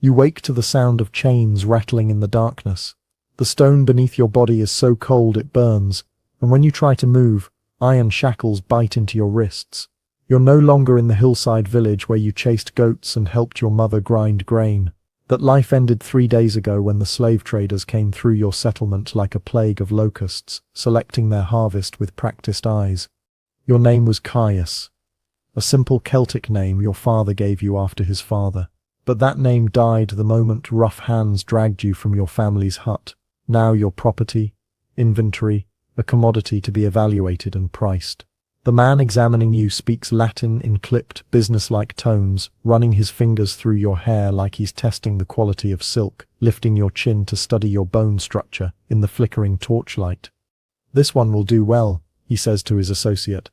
You wake to the sound of chains rattling in the darkness. The stone beneath your body is so cold it burns, and when you try to move, iron shackles bite into your wrists. You're no longer in the hillside village where you chased goats and helped your mother grind grain. That life ended 3 days ago when the slave traders came through your settlement like a plague of locusts, selecting their harvest with practiced eyes. Your name was Caius, a simple Celtic name your father gave you after his father. But that name died the moment rough hands dragged you from your family's hut. Now your property, inventory, a commodity to be evaluated and priced. The man examining you speaks Latin in clipped, businesslike tones, running his fingers through your hair like he's testing the quality of silk, lifting your chin to study your bone structure in the flickering torchlight. "This one will do well," he says to his associate,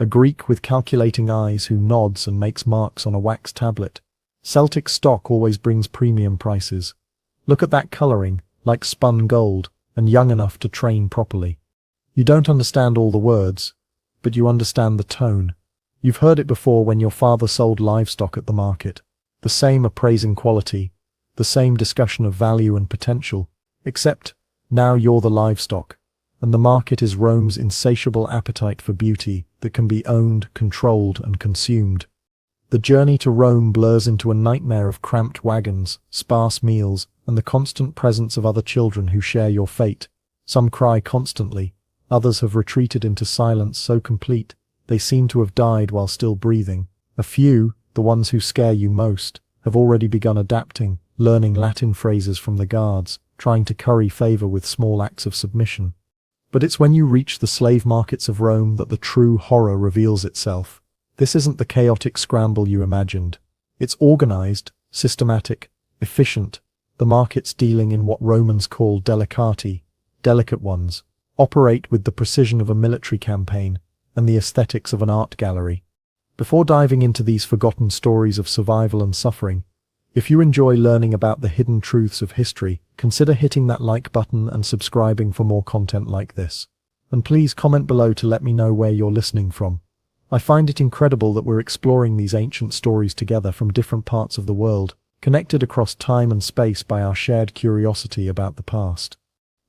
a Greek with calculating eyes who nods and makes marks on a wax tablet. Celtic stock always brings premium prices. Look at that coloring, like spun gold, and young enough to train properly. You don't understand all the words, but you understand the tone. You've heard it before when your father sold livestock at the market. The same appraising quality, the same discussion of value and potential, except now you're the livestock, and the market is Rome's insatiable appetite for beauty that can be owned, controlled, and consumed. The journey to Rome blurs into a nightmare of cramped wagons, sparse meals, and the constant presence of other children who share your fate. Some cry constantly, others have retreated into silence so complete they seem to have died while still breathing. A few, the ones who scare you most, have already begun adapting, learning Latin phrases from the guards, trying to curry favor with small acts of submission. But it's when you reach the slave markets of Rome that the true horror reveals itself. This isn't the chaotic scramble you imagined. It's organized, systematic, efficient. The markets dealing in what Romans call delicati, delicate ones, operate with the precision of a military campaign and the aesthetics of an art gallery. Before diving into these forgotten stories of survival and suffering, if you enjoy learning about the hidden truths of history, consider hitting that like button and subscribing for more content like this. And please comment below to let me know where you're listening from. I find it incredible that we're exploring these ancient stories together from different parts of the world, connected across time and space by our shared curiosity about the past.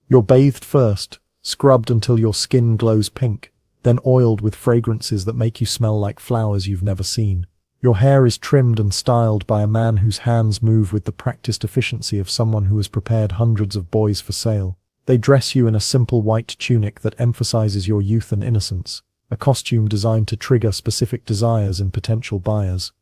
You're bathed first, scrubbed until your skin glows pink, then oiled with fragrances that make you smell like flowers you've never seen. Your hair is trimmed and styled by a man whose hands move with the practiced efficiency of someone who has prepared hundreds of boys for sale. They dress you in a simple white tunic that emphasizes your youth and innocence, a costume designed to trigger specific desires in potential buyers.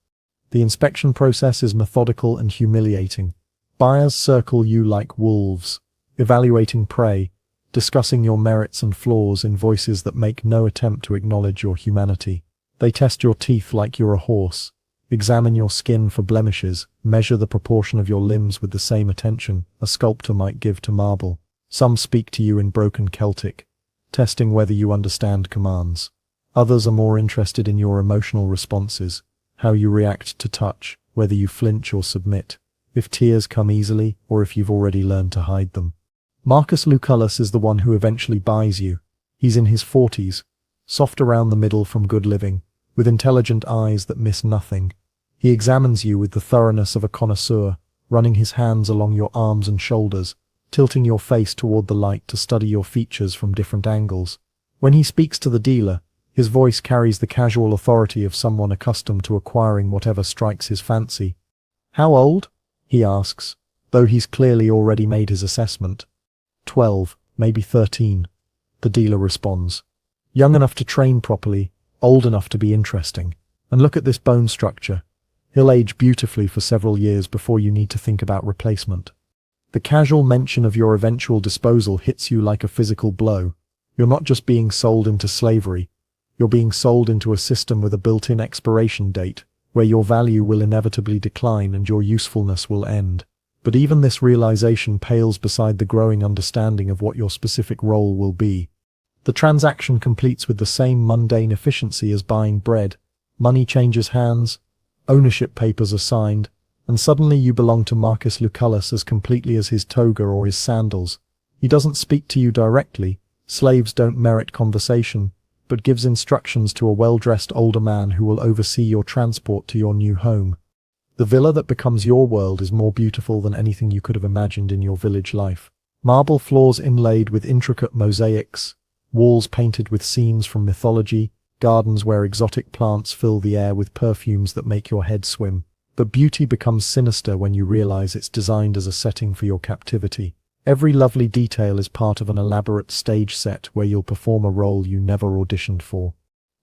The inspection process is methodical and humiliating. Buyers circle you like wolves, evaluating prey, discussing your merits and flaws in voices that make no attempt to acknowledge your humanity. They test your teeth like you're a horse, examine your skin for blemishes, measure the proportion of your limbs with the same attention a sculptor might give to marble. Some speak to you in broken Celtic, testing whether you understand commands. Others are more interested in your emotional responses, how you react to touch, whether you flinch or submit, if tears come easily or if you've already learned to hide them. Marcus Lucullus is the one who eventually buys you. He's in his 40s, soft around the middle from good living, with intelligent eyes that miss nothing. He examines you with the thoroughness of a connoisseur, running his hands along your arms and shoulders, tilting your face toward the light to study your features from different angles. When he speaks to the dealer, his voice carries the casual authority of someone accustomed to acquiring whatever strikes his fancy. "How old?" he asks, though he's clearly already made his assessment. 12, maybe 13, the dealer responds. Young enough to train properly, old enough to be interesting. And look at this bone structure. He'll age beautifully for several years before you need to think about replacement. The casual mention of your eventual disposal hits you like a physical blow. You're not just being sold into slavery. You're being sold into a system with a built-in expiration date, where your value will inevitably decline and your usefulness will end. But even this realization pales beside the growing understanding of what your specific role will be. The transaction completes with the same mundane efficiency as buying bread. Money changes hands, ownership papers are signed, and suddenly you belong to Marcus Lucullus as completely as his toga or his sandals. He doesn't speak to you directly. Slaves don't merit conversation, but gives instructions to a well-dressed older man who will oversee your transport to your new home. The villa that becomes your world is more beautiful than anything you could have imagined in your village life. Marble floors inlaid with intricate mosaics, walls painted with scenes from mythology, gardens where exotic plants fill the air with perfumes that make your head swim. But beauty becomes sinister when you realize it's designed as a setting for your captivity. Every lovely detail is part of an elaborate stage set where you'll perform a role you never auditioned for.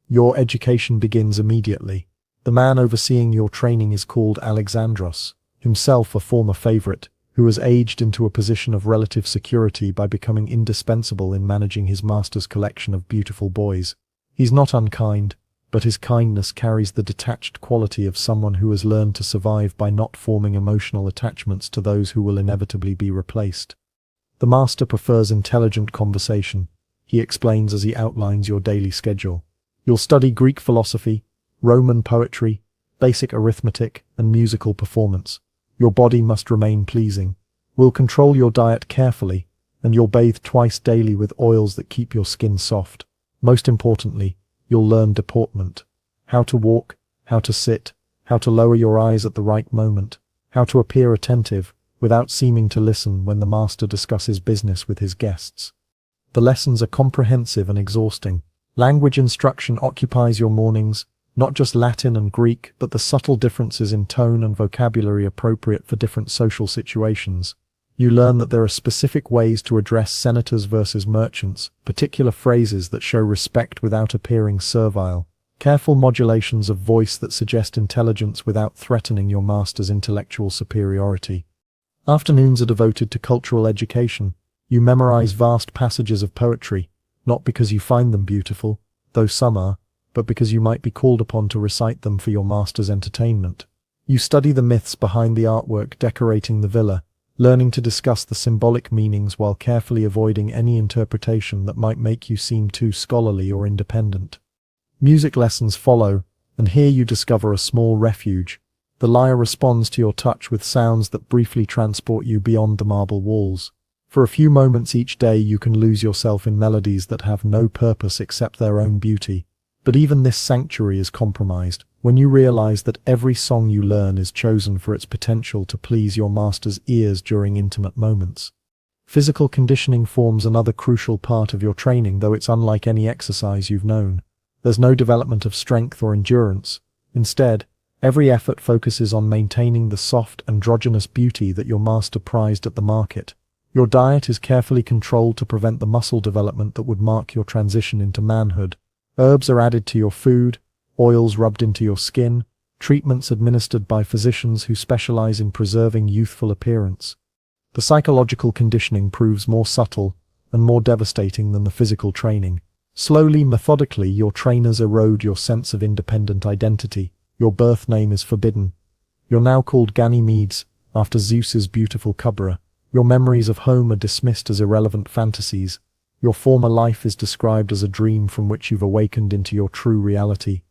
Your education begins immediately. The man overseeing your training is called Alexandros, himself a former favorite, who has aged into a position of relative security by becoming indispensable in managing his master's collection of beautiful boys. He's not unkind, but his kindness carries the detached quality of someone who has learned to survive by not forming emotional attachments to those who will inevitably be replaced. The master prefers intelligent conversation. He explains as he outlines your daily schedule. You'll study Greek philosophy, Roman poetry, basic arithmetic, and musical performance. Your body must remain pleasing. We'll control your diet carefully, and you'll bathe twice daily with oils that keep your skin soft. Most importantly, you'll learn deportment. How to walk, how to sit, how to lower your eyes at the right moment, how to appear attentive without seeming to listen when the master discusses business with his guests. The lessons are comprehensive and exhausting. Language instruction occupies your mornings, not just Latin and Greek, but the subtle differences in tone and vocabulary appropriate for different social situations. You learn that there are specific ways to address senators versus merchants, particular phrases that show respect without appearing servile, careful modulations of voice that suggest intelligence without threatening your master's intellectual superiority. Afternoons are devoted to cultural education. You memorize vast passages of poetry, not because you find them beautiful, though some are, but because you might be called upon to recite them for your master's entertainment. You study the myths behind the artwork decorating the villa, learning to discuss the symbolic meanings while carefully avoiding any interpretation that might make you seem too scholarly or independent. Music lessons follow, and here you discover a small refuge. The lyre responds to your touch with sounds that briefly transport you beyond the marble walls. For a few moments each day you can lose yourself in melodies that have no purpose except their own beauty. But even this sanctuary is compromised when you realize that every song you learn is chosen for its potential to please your master's ears during intimate moments. Physical conditioning forms another crucial part of your training, though it's unlike any exercise you've known. There's no development of strength or endurance. Instead, every effort focuses on maintaining the soft, androgynous beauty that your master prized at the market. Your diet is carefully controlled to prevent the muscle development that would mark your transition into manhood. Herbs are added to your food, oils rubbed into your skin, treatments administered by physicians who specialize in preserving youthful appearance. The psychological conditioning proves more subtle and more devastating than the physical training. Slowly, methodically, your trainers erode your sense of independent identity. Your birth name is forbidden. You're now called Ganymedes, after Zeus's beautiful Cubra. Your memories of home are dismissed as irrelevant fantasies. Your former life is described as a dream from which you've awakened into your true reality.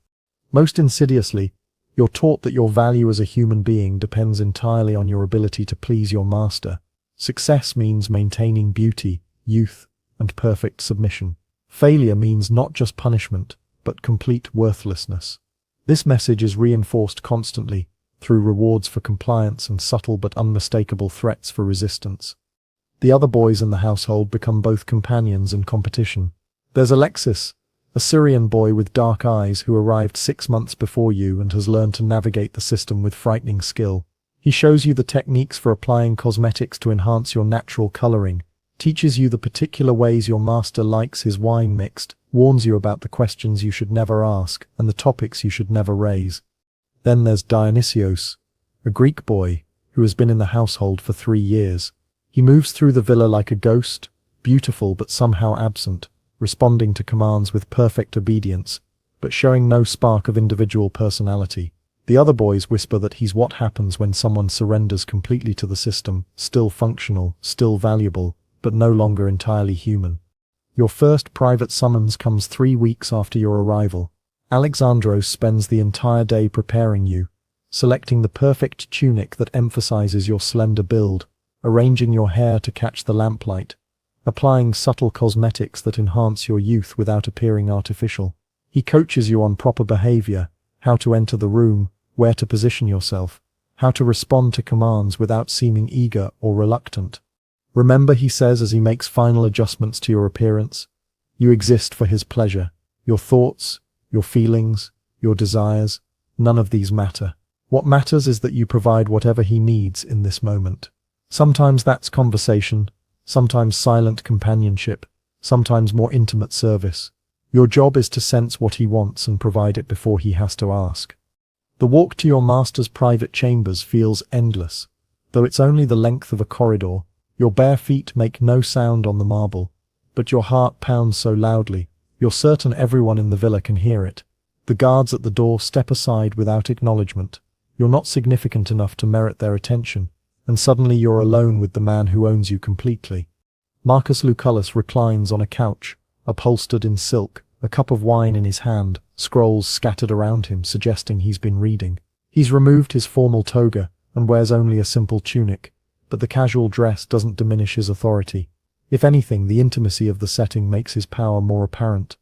Most insidiously, you're taught that your value as a human being depends entirely on your ability to please your master. Success means maintaining beauty, youth, and perfect submission. Failure means not just punishment, but complete worthlessness. This message is reinforced constantly, through rewards for compliance and subtle but unmistakable threats for resistance. The other boys in the household become both companions and competition. There's Alexis, a Syrian boy with dark eyes who arrived 6 months before you and has learned to navigate the system with frightening skill. He shows you the techniques for applying cosmetics to enhance your natural coloring, teaches you the particular ways your master likes his wine mixed, warns you about the questions you should never ask and the topics you should never raise. Then there's Dionysios, a Greek boy who has been in the household for 3 years. He moves through the villa like a ghost, beautiful but somehow absent, responding to commands with perfect obedience, but showing no spark of individual personality. The other boys whisper that he's what happens when someone surrenders completely to the system, still functional, still valuable, but no longer entirely human. Your first private summons comes 3 weeks after your arrival. Alexandros spends the entire day preparing you, selecting the perfect tunic that emphasizes your slender build, arranging your hair to catch the lamplight, applying subtle cosmetics that enhance your youth without appearing artificial. He coaches you on proper behavior, how to enter the room, where to position yourself, how to respond to commands without seeming eager or reluctant. Remember, he says as he makes final adjustments to your appearance, you exist for his pleasure. Your thoughts, your feelings, your desires, none of these matter. What matters is that you provide whatever he needs in this moment. Sometimes that's conversation, sometimes silent companionship, sometimes more intimate service. Your job is to sense what he wants and provide it before he has to ask. The walk to your master's private chambers feels endless. Though it's only the length of a corridor, your bare feet make no sound on the marble, but your heart pounds so loudly, you're certain everyone in the villa can hear it. The guards at the door step aside without acknowledgement. You're not significant enough to merit their attention, and suddenly you're alone with the man who owns you completely. Marcus Lucullus reclines on a couch, upholstered in silk, a cup of wine in his hand, scrolls scattered around him suggesting he's been reading. He's removed his formal toga and wears only a simple tunic, but the casual dress doesn't diminish his authority. If anything, the intimacy of the setting makes his power more apparent.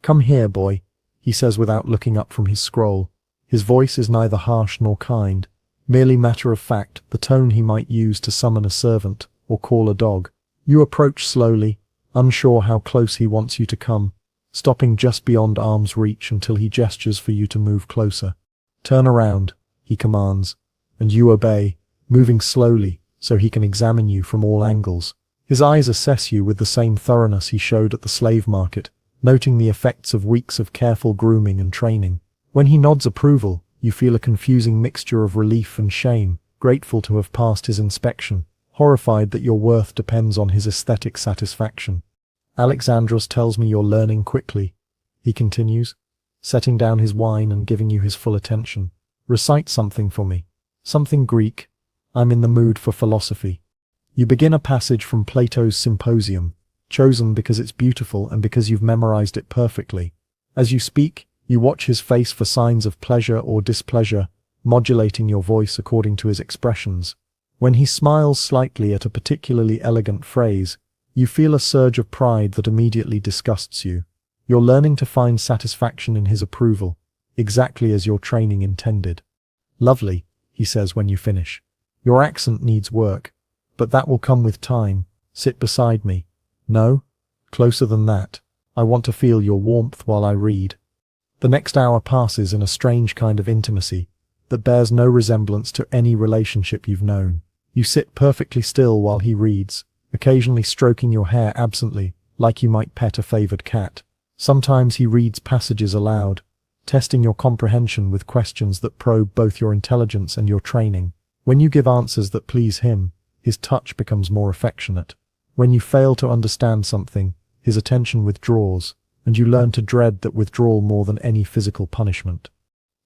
"Come here, boy," he says without looking up from his scroll. His voice is neither harsh nor kind, merely matter of fact, the tone he might use to summon a servant or call a dog. You approach slowly, unsure how close he wants you to come, stopping just beyond arm's reach until he gestures for you to move closer. "Turn around," he commands, and you obey, moving slowly so he can examine you from all angles. His eyes assess you with the same thoroughness he showed at the slave market, noting the effects of weeks of careful grooming and training. When he nods approval, you feel a confusing mixture of relief and shame, grateful to have passed his inspection, horrified that your worth depends on his aesthetic satisfaction. "Alexandros tells me you're learning quickly," he continues, setting down his wine and giving you his full attention. "Recite something for me. Something Greek. I'm in the mood for philosophy." You begin a passage from Plato's Symposium, chosen because it's beautiful and because you've memorized it perfectly. As you speak, you watch his face for signs of pleasure or displeasure, modulating your voice according to his expressions. When he smiles slightly at a particularly elegant phrase, you feel a surge of pride that immediately disgusts you. You're learning to find satisfaction in his approval, exactly as your training intended. "Lovely," he says when you finish. "Your accent needs work, but that will come with time. Sit beside me." "No, closer than that. I want to feel your warmth while I read." The next hour passes in a strange kind of intimacy that bears no resemblance to any relationship you've known. You sit perfectly still while he reads, occasionally stroking your hair absently, like you might pet a favored cat. Sometimes he reads passages aloud, testing your comprehension with questions that probe both your intelligence and your training. When you give answers that please him, his touch becomes more affectionate. When you fail to understand something, his attention withdraws, and you learn to dread that withdrawal more than any physical punishment.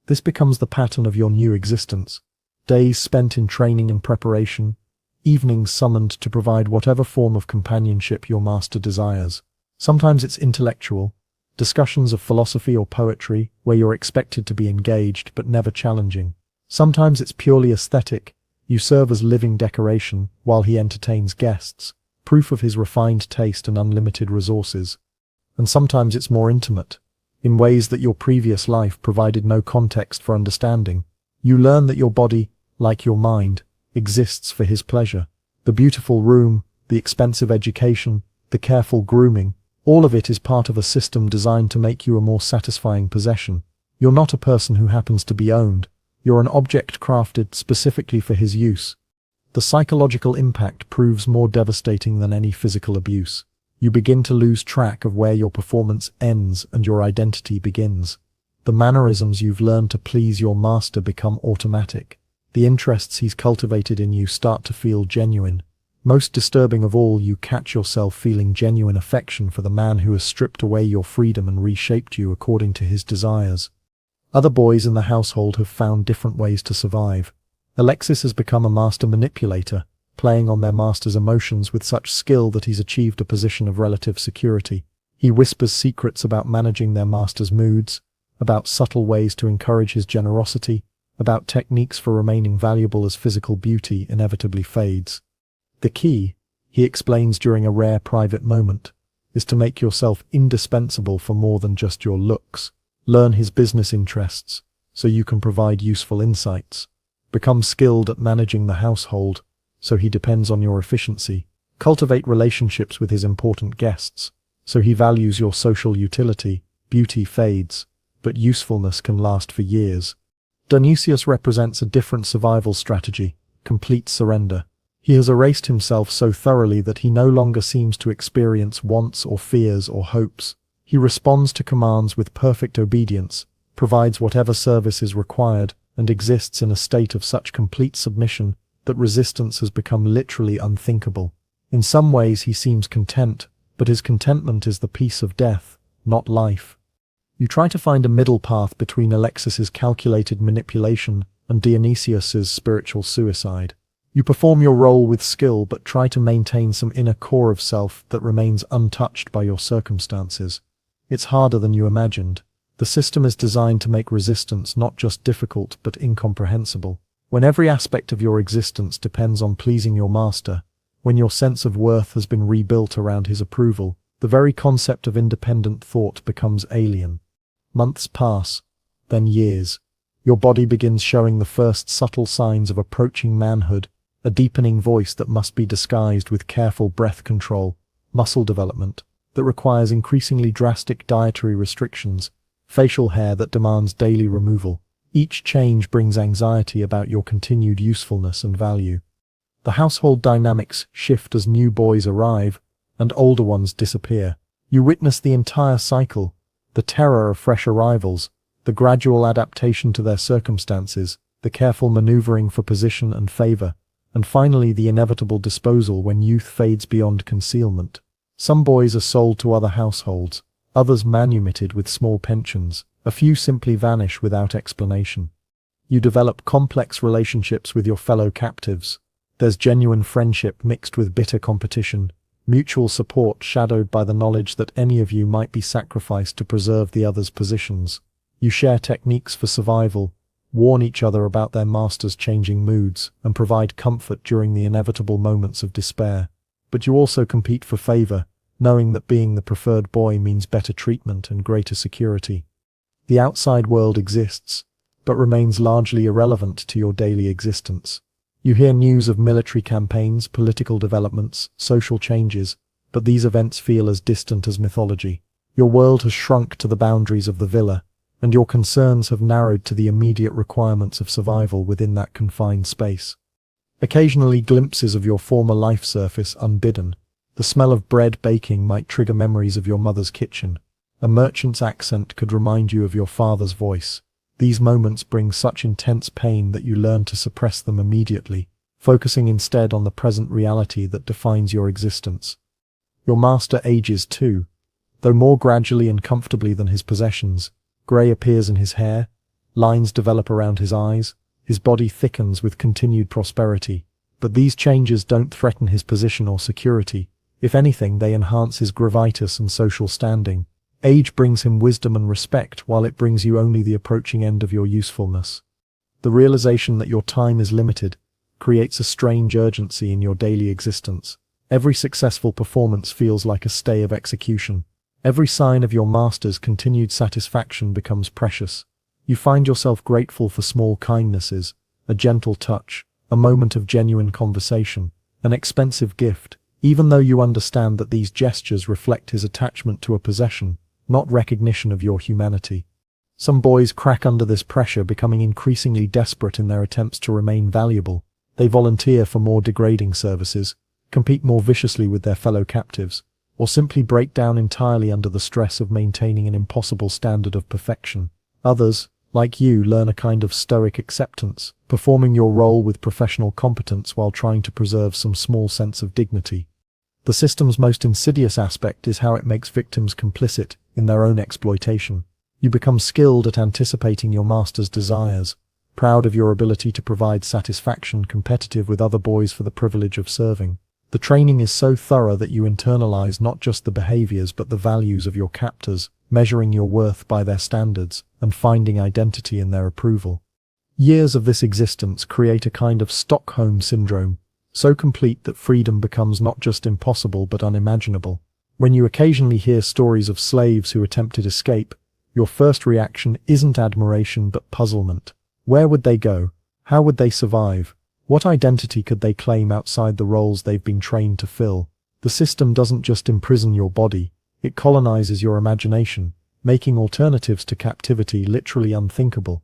This becomes the pattern of your new existence. Days spent in training and preparation, evenings summoned to provide whatever form of companionship your master desires. Sometimes it's intellectual, discussions of philosophy or poetry where you're expected to be engaged but never challenging. Sometimes it's purely aesthetic. You serve as living decoration while he entertains guests, proof of his refined taste and unlimited resources. And sometimes it's more intimate, in ways that your previous life provided no context for understanding. You learn that your body, like your mind, exists for his pleasure. The beautiful room, the expensive education, the careful grooming, all of it is part of a system designed to make you a more satisfying possession. You're not a person who happens to be owned. You're an object crafted specifically for his use. The psychological impact proves more devastating than any physical abuse. You begin to lose track of where your performance ends and your identity begins. The mannerisms you've learned to please your master become automatic. The interests he's cultivated in you start to feel genuine. Most disturbing of all, you catch yourself feeling genuine affection for the man who has stripped away your freedom and reshaped you according to his desires. Other boys in the household have found different ways to survive. Alexis has become a master manipulator, playing on their master's emotions with such skill that he's achieved a position of relative security. He whispers secrets about managing their master's moods, about subtle ways to encourage his generosity, about techniques for remaining valuable as physical beauty inevitably fades. The key, he explains during a rare private moment, is to make yourself indispensable for more than just your looks. Learn his business interests, so you can provide useful insights. Become skilled at managing the household, so he depends on your efficiency. Cultivate relationships with his important guests, so he values your social utility. Beauty fades, but usefulness can last for years. Dionysius represents a different survival strategy, complete surrender. He has erased himself so thoroughly that he no longer seems to experience wants or fears or hopes. He responds to commands with perfect obedience, provides whatever service is required, and exists in a state of such complete submission that resistance has become literally unthinkable. In some ways he seems content, but his contentment is the peace of death, not life. You try to find a middle path between Alexis's calculated manipulation and Dionysius's spiritual suicide. You perform your role with skill but try to maintain some inner core of self that remains untouched by your circumstances. It's harder than you imagined. The system is designed to make resistance not just difficult but incomprehensible. When every aspect of your existence depends on pleasing your master, when your sense of worth has been rebuilt around his approval, the very concept of independent thought becomes alien. Months pass, then years. Your body begins showing the first subtle signs of approaching manhood, a deepening voice that must be disguised with careful breath control, muscle development that requires increasingly drastic dietary restrictions, facial hair that demands daily removal. Each change brings anxiety about your continued usefulness and value. The household dynamics shift as new boys arrive and older ones disappear. You witness the entire cycle, the terror of fresh arrivals, the gradual adaptation to their circumstances, the careful maneuvering for position and favor, and finally the inevitable disposal when youth fades beyond concealment. Some boys are sold to other households, others manumitted with small pensions, a few simply vanish without explanation. You develop complex relationships with your fellow captives. There's genuine friendship mixed with bitter competition, mutual support shadowed by the knowledge that any of you might be sacrificed to preserve the other's positions. You share techniques for survival, warn each other about their master's changing moods, and provide comfort during the inevitable moments of despair. But you also compete for favor, knowing that being the preferred boy means better treatment and greater security. The outside world exists, but remains largely irrelevant to your daily existence. You hear news of military campaigns, political developments, social changes, but these events feel as distant as mythology. Your world has shrunk to the boundaries of the villa, and your concerns have narrowed to the immediate requirements of survival within that confined space. Occasionally glimpses of your former life surface unbidden. The smell of bread baking might trigger memories of your mother's kitchen. A merchant's accent could remind you of your father's voice. These moments bring such intense pain that you learn to suppress them immediately, focusing instead on the present reality that defines your existence. Your master ages too, though more gradually and comfortably than his possessions. Grey appears in his hair, lines develop around his eyes, his body thickens with continued prosperity. But these changes don't threaten his position or security. If anything, they enhance his gravitas and social standing. Age brings him wisdom and respect, while it brings you only the approaching end of your usefulness. The realization that your time is limited creates a strange urgency in your daily existence. Every successful performance feels like a stay of execution. Every sign of your master's continued satisfaction becomes precious. You find yourself grateful for small kindnesses, a gentle touch, a moment of genuine conversation, an expensive gift, even though you understand that these gestures reflect his attachment to a possession, not recognition of your humanity. Some boys crack under this pressure, becoming increasingly desperate in their attempts to remain valuable. They volunteer for more degrading services, compete more viciously with their fellow captives, or simply break down entirely under the stress of maintaining an impossible standard of perfection. Others, like you, learn a kind of stoic acceptance, performing your role with professional competence while trying to preserve some small sense of dignity. The system's most insidious aspect is how it makes victims complicit in their own exploitation. You become skilled at anticipating your master's desires, proud of your ability to provide satisfaction, competitive with other boys for the privilege of serving. The training is so thorough that you internalize not just the behaviors but the values of your captors, measuring your worth by their standards and finding identity in their approval. Years of this existence create a kind of Stockholm syndrome, so complete that freedom becomes not just impossible but unimaginable. When you occasionally hear stories of slaves who attempted escape, your first reaction isn't admiration but puzzlement. Where would they go? How would they survive? What identity could they claim outside the roles they've been trained to fill? The system doesn't just imprison your body, it colonizes your imagination, making alternatives to captivity literally unthinkable.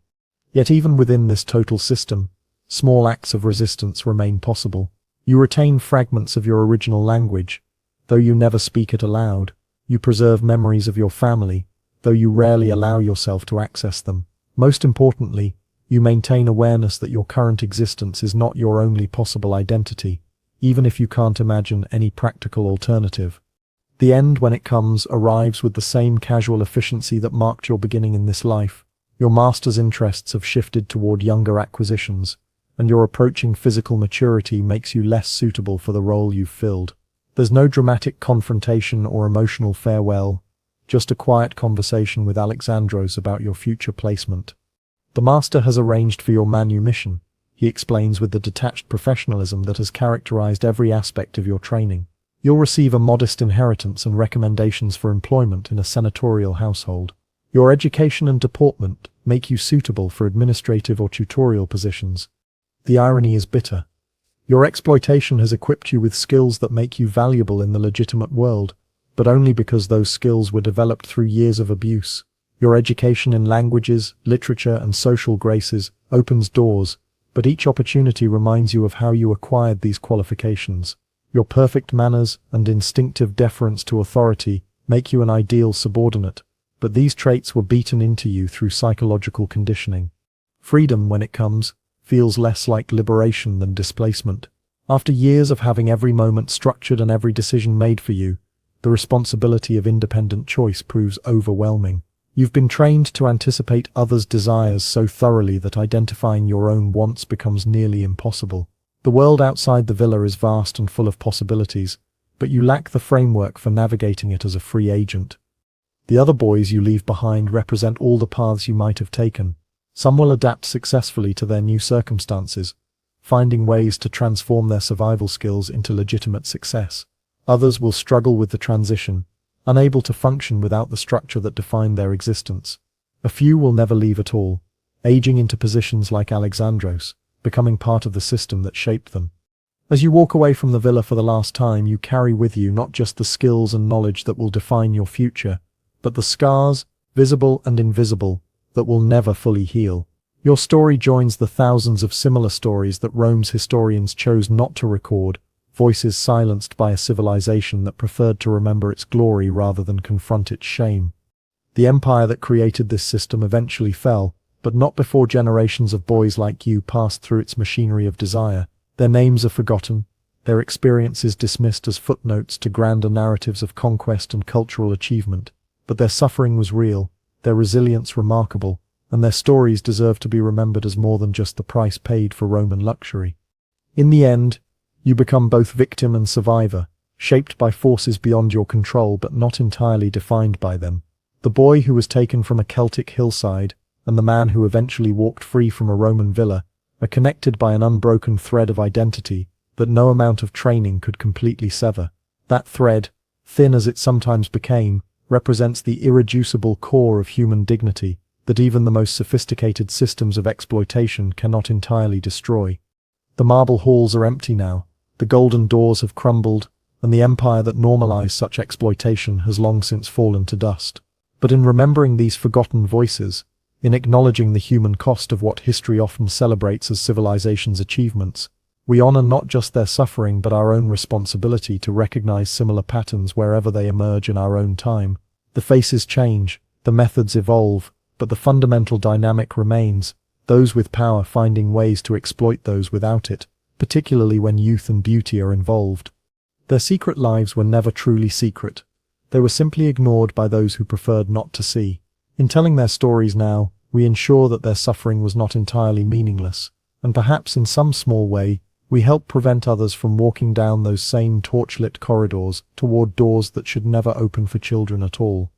Yet even within this total system, small acts of resistance remain possible. You retain fragments of your original language, though you never speak it aloud. You preserve memories of your family, though you rarely allow yourself to access them. Most importantly, you maintain awareness that your current existence is not your only possible identity, even if you can't imagine any practical alternative. The end, when it comes, arrives with the same casual efficiency that marked your beginning in this life. Your master's interests have shifted toward younger acquisitions, and your approaching physical maturity makes you less suitable for the role you've filled. There's no dramatic confrontation or emotional farewell, just a quiet conversation with Alexandros about your future placement. The master has arranged for your manumission, he explains with the detached professionalism that has characterized every aspect of your training. You'll receive a modest inheritance and recommendations for employment in a senatorial household. Your education and deportment make you suitable for administrative or tutorial positions. The irony is bitter. Your exploitation has equipped you with skills that make you valuable in the legitimate world, but only because those skills were developed through years of abuse. Your education in languages, literature, and social graces opens doors, but each opportunity reminds you of how you acquired these qualifications. Your perfect manners and instinctive deference to authority make you an ideal subordinate, but these traits were beaten into you through psychological conditioning. Freedom, when it comes, feels less like liberation than displacement. After years of having every moment structured and every decision made for you, the responsibility of independent choice proves overwhelming. You've been trained to anticipate others' desires so thoroughly that identifying your own wants becomes nearly impossible. The world outside the villa is vast and full of possibilities, but you lack the framework for navigating it as a free agent. The other boys you leave behind represent all the paths you might have taken. Some will adapt successfully to their new circumstances, finding ways to transform their survival skills into legitimate success. Others will struggle with the transition, unable to function without the structure that defined their existence. A few will never leave at all, aging into positions like Alexandros, becoming part of the system that shaped them. As you walk away from the villa for the last time, you carry with you not just the skills and knowledge that will define your future, but the scars, visible and invisible, that will never fully heal. Your story joins the thousands of similar stories that Rome's historians chose not to record, voices silenced by a civilization that preferred to remember its glory rather than confront its shame. The empire that created this system eventually fell, but not before generations of boys like you passed through its machinery of desire. Their names are forgotten, their experiences dismissed as footnotes to grander narratives of conquest and cultural achievement, but their suffering was real, their resilience remarkable, and their stories deserve to be remembered as more than just the price paid for Roman luxury. In the end, you become both victim and survivor, shaped by forces beyond your control but not entirely defined by them. The boy who was taken from a Celtic hillside, and the man who eventually walked free from a Roman villa, are connected by an unbroken thread of identity that no amount of training could completely sever. That thread, thin as it sometimes became, represents the irreducible core of human dignity that even the most sophisticated systems of exploitation cannot entirely destroy. The marble halls are empty now, the golden doors have crumbled, and the empire that normalized such exploitation has long since fallen to dust. But in remembering these forgotten voices, in acknowledging the human cost of what history often celebrates as civilization's achievements, we honor not just their suffering but our own responsibility to recognize similar patterns wherever they emerge in our own time. The faces change, the methods evolve, but the fundamental dynamic remains, those with power finding ways to exploit those without it, particularly when youth and beauty are involved. Their secret lives were never truly secret. They were simply ignored by those who preferred not to see. In telling their stories now, we ensure that their suffering was not entirely meaningless, and perhaps in some small way, we help prevent others from walking down those same torchlit corridors toward doors that should never open for children at all.